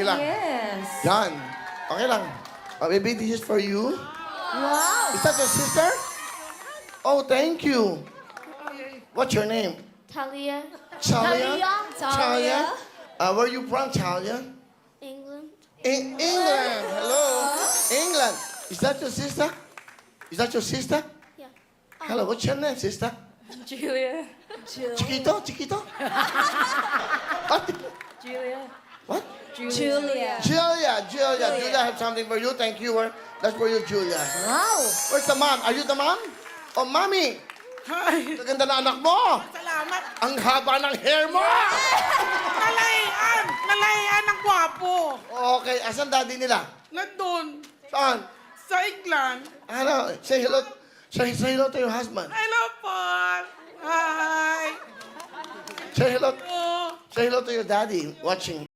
Sige lang. Yes. Yan. Okay lang. Baby, this is for you. Wow. Is that your sister? Oh, thank you. What's your name? Talia, Chalia? Talia. Where are you from, Chalia? England. In England. Hello. England. Is that your sister? Is that your sister? Yeah. Hello, what's your name, sister? Julia. Chiquito? Chiquito? What? Julia. What? Julia. Julia. Julia, I have something for you. Thank you. That's for you, Julia. Wow. Where's the mom? Are you the mom? Oh, mommy. Hi. Maganda na anak mo. Salamat. Ang haba ng hair mo. Nalayan! Nalayan ang gwapo. Okay, asan daddy nila? Nandun. Saan? Sa England. Ano? Say hello. Say hello to your husband. Hello, Paul. Hi. Say hello. Oh. Say hello to your daddy watching.